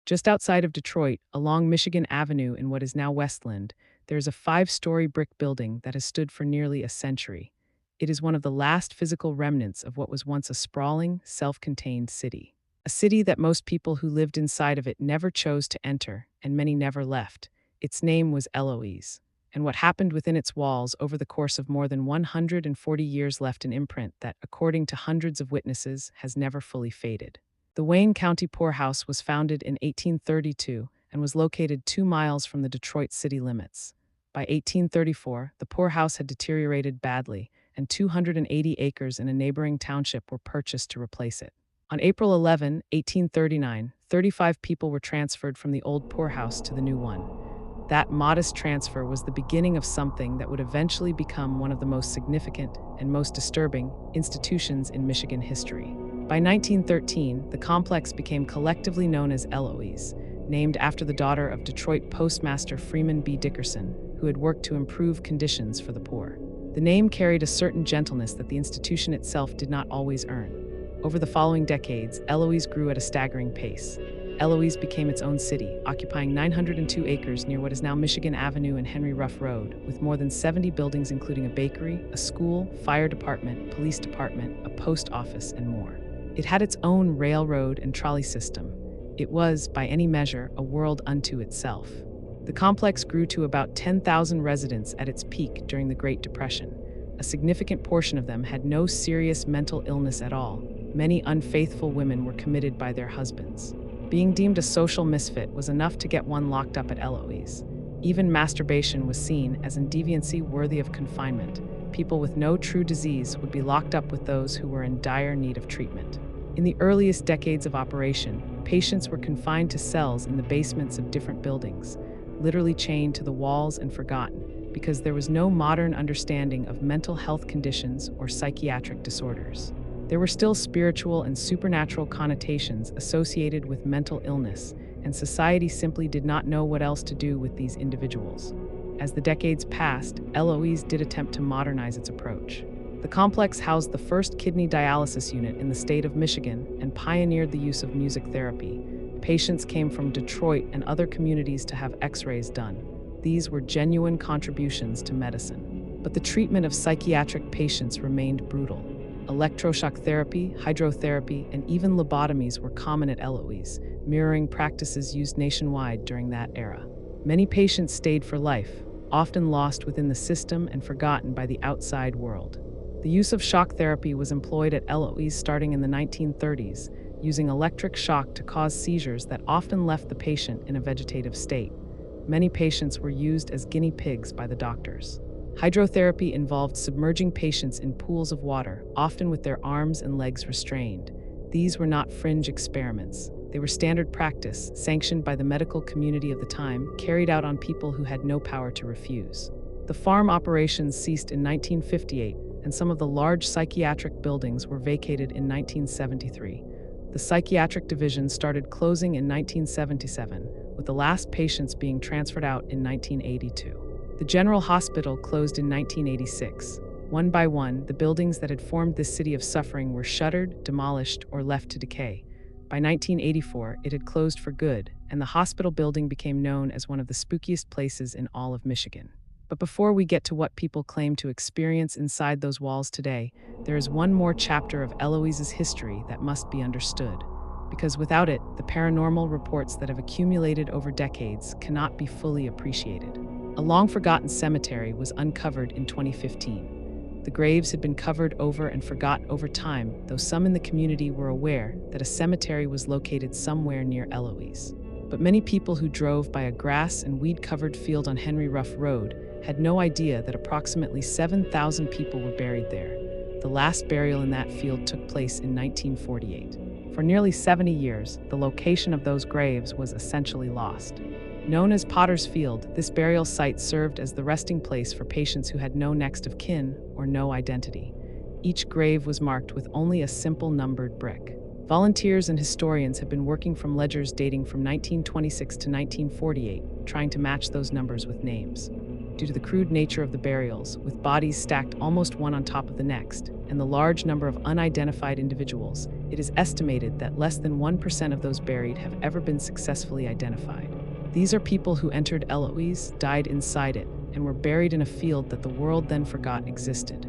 Just outside of Detroit, along Michigan Avenue in what is now Westland, there is a 5-story brick building that has stood for nearly a century. It is one of the last physical remnants of what was once a sprawling, self-contained city. A city that most people who lived inside of it never chose to enter, and many never left. Its name was Eloise, and what happened within its walls over the course of more than 140 years left an imprint that, according to hundreds of witnesses, has never fully faded. The Wayne County Poorhouse was founded in 1832 and was located 2 miles from the Detroit city limits. By 1834, the poorhouse had deteriorated badly, and 280 acres in a neighboring township were purchased to replace it. On April 11, 1839, 35 people were transferred from the old poorhouse to the new one. That modest transfer was the beginning of something that would eventually become one of the most significant and most disturbing institutions in Michigan history. By 1913, the complex became collectively known as Eloise, named after the daughter of Detroit postmaster Freeman B. Dickerson, who had worked to improve conditions for the poor. The name carried a certain gentleness that the institution itself did not always earn. Over the following decades, Eloise grew at a staggering pace. Eloise became its own city, occupying 902 acres near what is now Michigan Avenue and Henry Ruff Road, with more than 70 buildings including a bakery, a school, fire department, police department, a post office, and more. It had its own railroad and trolley system. It was, by any measure, a world unto itself. The complex grew to about 10,000 residents at its peak during the Great Depression. A significant portion of them had no serious mental illness at all. Many unfaithful women were committed by their husbands. Being deemed a social misfit was enough to get one locked up at Eloise. Even masturbation was seen as a deviancy worthy of confinement. People with no true disease would be locked up with those who were in dire need of treatment. In the earliest decades of operation, patients were confined to cells in the basements of different buildings, literally chained to the walls and forgotten, because there was no modern understanding of mental health conditions or psychiatric disorders. There were still spiritual and supernatural connotations associated with mental illness, and society simply did not know what else to do with these individuals. As the decades passed, Eloise did attempt to modernize its approach. The complex housed the first kidney dialysis unit in the state of Michigan and pioneered the use of music therapy. Patients came from Detroit and other communities to have x-rays done. These were genuine contributions to medicine. But the treatment of psychiatric patients remained brutal. Electroshock therapy, hydrotherapy, and even lobotomies were common at Eloise, mirroring practices used nationwide during that era. Many patients stayed for life, often lost within the system and forgotten by the outside world. The use of shock therapy was employed at Eloise starting in the 1930s, using electric shock to cause seizures that often left the patient in a vegetative state. Many patients were used as guinea pigs by the doctors. Hydrotherapy involved submerging patients in pools of water, often with their arms and legs restrained. These were not fringe experiments. They were standard practice, sanctioned by the medical community of the time, carried out on people who had no power to refuse. The farm operations ceased in 1958, and some of the large psychiatric buildings were vacated in 1973. The psychiatric division started closing in 1977, with the last patients being transferred out in 1982. The General Hospital closed in 1986. One by one, the buildings that had formed this city of suffering were shuttered, demolished, or left to decay. By 1984, it had closed for good, and the hospital building became known as one of the spookiest places in all of Michigan. But before we get to what people claim to experience inside those walls today, there is one more chapter of Eloise's history that must be understood. Because without it, the paranormal reports that have accumulated over decades cannot be fully appreciated. A long-forgotten cemetery was uncovered in 2015. The graves had been covered over and forgot over time, though some in the community were aware that a cemetery was located somewhere near Eloise. But many people who drove by a grass and weed-covered field on Henry Ruff Road had no idea that approximately 7,000 people were buried there. The last burial in that field took place in 1948. For nearly 70 years, the location of those graves was essentially lost. Known as Potter's Field, this burial site served as the resting place for patients who had no next of kin or no identity. Each grave was marked with only a simple numbered brick. Volunteers and historians have been working from ledgers dating from 1926 to 1948, trying to match those numbers with names. due to the crude nature of the burials, with bodies stacked almost one on top of the next, and the large number of unidentified individuals. It is estimated that less than 1% of those buried have ever been successfully identified. These are people who entered Eloise, died inside it, and were buried in a field that the world then forgot existed.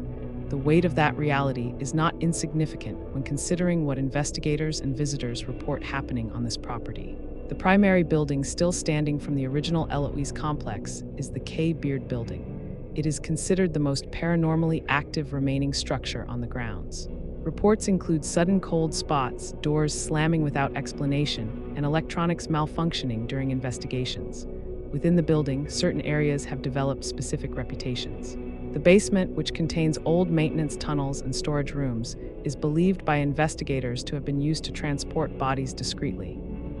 The weight of that reality is not insignificant when considering what investigators and visitors report happening on this property. The primary building still standing from the original Eloise complex is the K. Beard Building. It is considered the most paranormally active remaining structure on the grounds. Reports include sudden cold spots, doors slamming without explanation, and electronics malfunctioning during investigations. Within the building, certain areas have developed specific reputations. The basement, which contains old maintenance tunnels and storage rooms, is believed by investigators to have been used to transport bodies discreetly.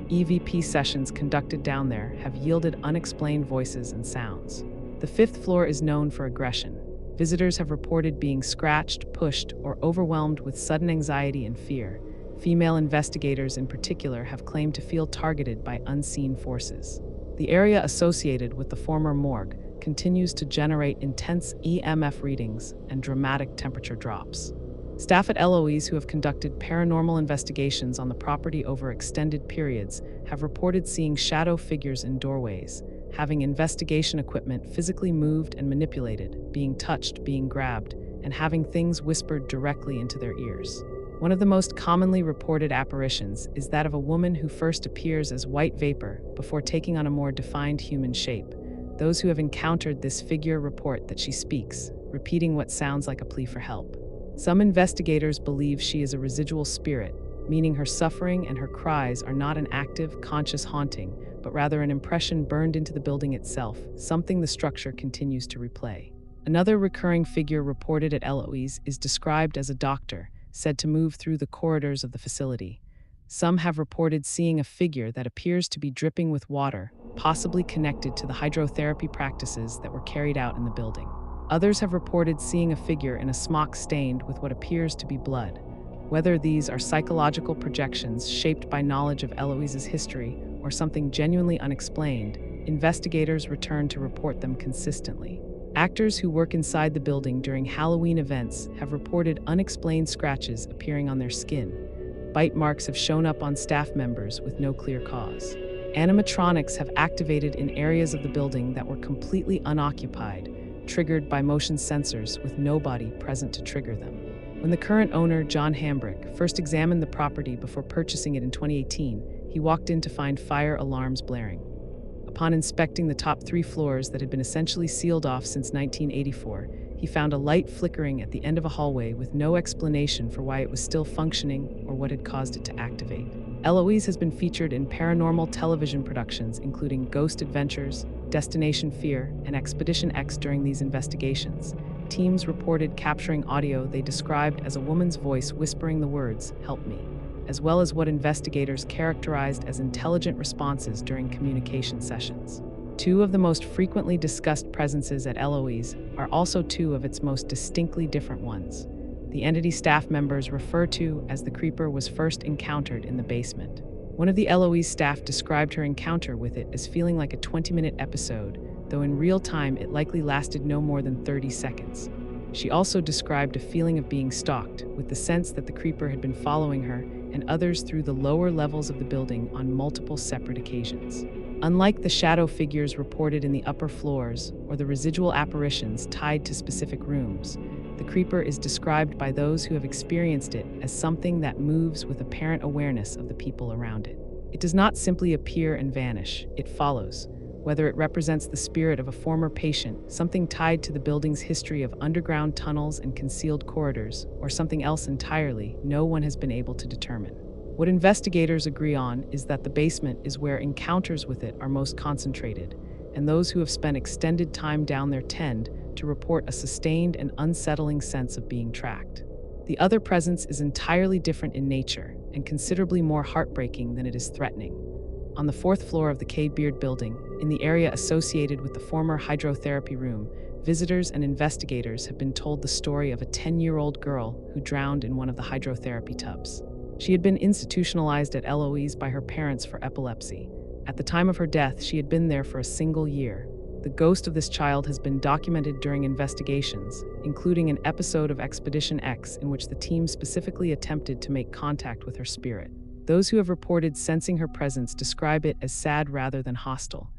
EVP sessions conducted down there have yielded unexplained voices and sounds. The fifth floor is known for aggression. Visitors have reported being scratched, pushed, or overwhelmed with sudden anxiety and fear. Female investigators in particular have claimed to feel targeted by unseen forces. The area associated with the former morgue continues to generate intense EMF readings and dramatic temperature drops. Staff at Eloise who have conducted paranormal investigations on the property over extended periods have reported seeing shadow figures in doorways, having investigation equipment physically moved and manipulated, being touched, being grabbed, and having things whispered directly into their ears. One of the most commonly reported apparitions is that of a woman who first appears as white vapor before taking on a more defined human shape. Those who have encountered this figure report that she speaks, repeating what sounds like a plea for help. Some investigators believe she is a residual spirit, meaning her suffering and her cries are not an active, conscious haunting, but rather an impression burned into the building itself, something the structure continues to replay. Another recurring figure reported at Eloise is described as a doctor, said to move through the corridors of the facility. Some have reported seeing a figure that appears to be dripping with water, possibly connected to the hydrotherapy practices that were carried out in the building. Others have reported seeing a figure in a smock stained with what appears to be blood. Whether these are psychological projections shaped by knowledge of Eloise's history or something genuinely unexplained, investigators return to report them consistently. Actors who work inside the building during Halloween events have reported unexplained scratches appearing on their skin. Bite marks have shown up on staff members with no clear cause. Animatronics have activated in areas of the building that were completely unoccupied, triggered by motion sensors with nobody present to trigger them. When the current owner, John Hambrick, first examined the property before purchasing it in 2018, he walked in to find fire alarms blaring. Upon inspecting the top 3 floors that had been essentially sealed off since 1984, he found a light flickering at the end of a hallway with no explanation for why it was still functioning or what had caused it to activate. Eloise has been featured in paranormal television productions including Ghost Adventures, Destination Fear, and Expedition X. During these investigations, teams reported capturing audio they described as a woman's voice whispering the words, "Help me," as well as what investigators characterized as intelligent responses during communication sessions. 2 of the most frequently discussed presences at Eloise are also 2 of its most distinctly different ones. The entity staff members refer to as the creeper was first encountered in the basement. One of the Eloise staff described her encounter with it as feeling like a 20-minute episode, though in real time it likely lasted no more than 30 seconds. She also described a feeling of being stalked, with the sense that the creeper had been following her and others through the lower levels of the building on multiple separate occasions. Unlike the shadow figures reported in the upper floors or the residual apparitions tied to specific rooms, the creeper is described by those who have experienced it as something that moves with apparent awareness of the people around it. It does not simply appear and vanish, it follows. Whether it represents the spirit of a former patient, something tied to the building's history of underground tunnels and concealed corridors, or something else entirely, no one has been able to determine. What investigators agree on is that the basement is where encounters with it are most concentrated, and those who have spent extended time down there tend to report a sustained and unsettling sense of being tracked. The other presence is entirely different in nature and considerably more heartbreaking than it is threatening. On the 4th floor of the K. Beard Building, in the area associated with the former hydrotherapy room, visitors and investigators have been told the story of a 10-year-old girl who drowned in one of the hydrotherapy tubs. She had been institutionalized at Eloise by her parents for epilepsy. At the time of her death, she had been there for a single year. The ghost of this child has been documented during investigations, including an episode of Expedition X in which the team specifically attempted to make contact with her spirit. Those who have reported sensing her presence describe it as sad rather than hostile.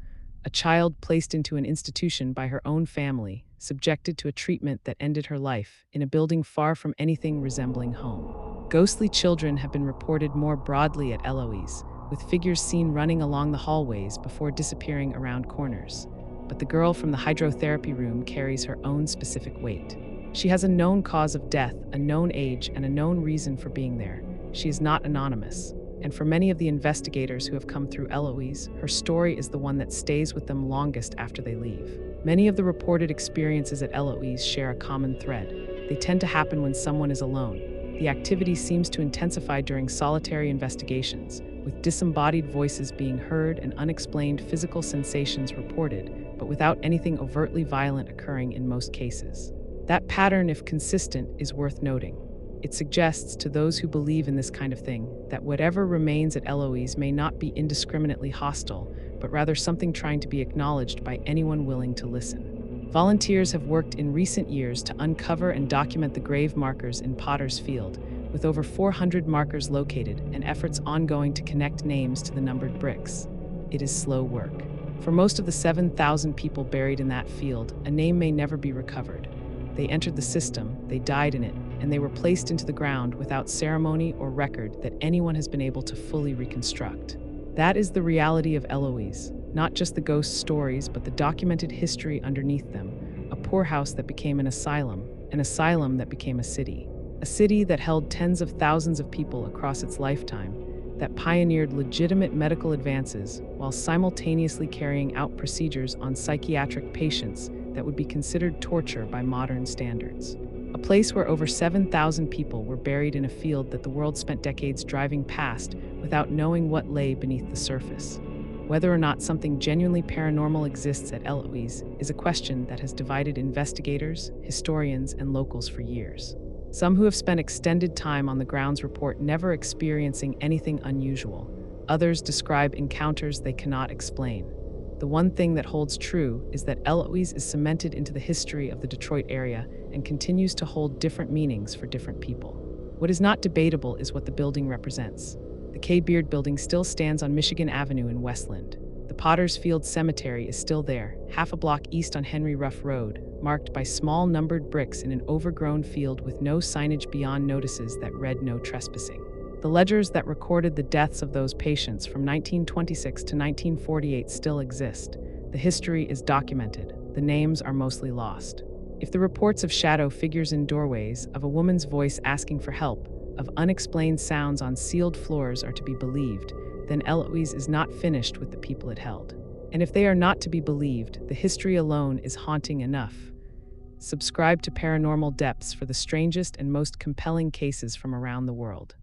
A child placed into an institution by her own family, subjected to a treatment that ended her life, in a building far from anything resembling home. Ghostly children have been reported more broadly at Eloise, with figures seen running along the hallways before disappearing around corners. But the girl from the hydrotherapy room carries her own specific weight. She has a known cause of death, a known age, and a known reason for being there. She is not anonymous. And for many of the investigators who have come through Eloise, her story is the one that stays with them longest after they leave. Many of the reported experiences at Eloise share a common thread. They tend to happen when someone is alone. The activity seems to intensify during solitary investigations, with disembodied voices being heard and unexplained physical sensations reported, but without anything overtly violent occurring in most cases. That pattern, if consistent, is worth noting. It suggests to those who believe in this kind of thing that whatever remains at Eloise may not be indiscriminately hostile, but rather something trying to be acknowledged by anyone willing to listen. Volunteers have worked in recent years to uncover and document the grave markers in Potter's Field, with over 400 markers located and efforts ongoing to connect names to the numbered bricks. It is slow work. For most of the 7,000 people buried in that field, a name may never be recovered. They entered the system, they died in it, and they were placed into the ground without ceremony or record that anyone has been able to fully reconstruct. That is the reality of Eloise, not just the ghost stories, but the documented history underneath them. A poorhouse that became an asylum that became a city that held tens of thousands of people across its lifetime, that pioneered legitimate medical advances while simultaneously carrying out procedures on psychiatric patients that would be considered torture by modern standards. A place where over 7,000 people were buried in a field that the world spent decades driving past without knowing what lay beneath the surface. Whether or not something genuinely paranormal exists at Eloise is a question that has divided investigators, historians, and locals for years. Some who have spent extended time on the grounds report never experiencing anything unusual. Others describe encounters they cannot explain. The one thing that holds true is that Eloise is cemented into the history of the Detroit area and continues to hold different meanings for different people. What is not debatable is what the building represents. The K. Beard Building still stands on Michigan Avenue in Westland. The Potter's Field Cemetery is still there, half a block east on Henry Ruff Road, marked by small numbered bricks in an overgrown field with no signage beyond notices that read "No trespassing." The ledgers that recorded the deaths of those patients from 1926 to 1948 still exist. The history is documented. The names are mostly lost. If the reports of shadow figures in doorways, of a woman's voice asking for help, of unexplained sounds on sealed floors are to be believed, then Eloise is not finished with the people it held. And if they are not to be believed, the history alone is haunting enough. Subscribe to Paranormal Depths for the strangest and most compelling cases from around the world.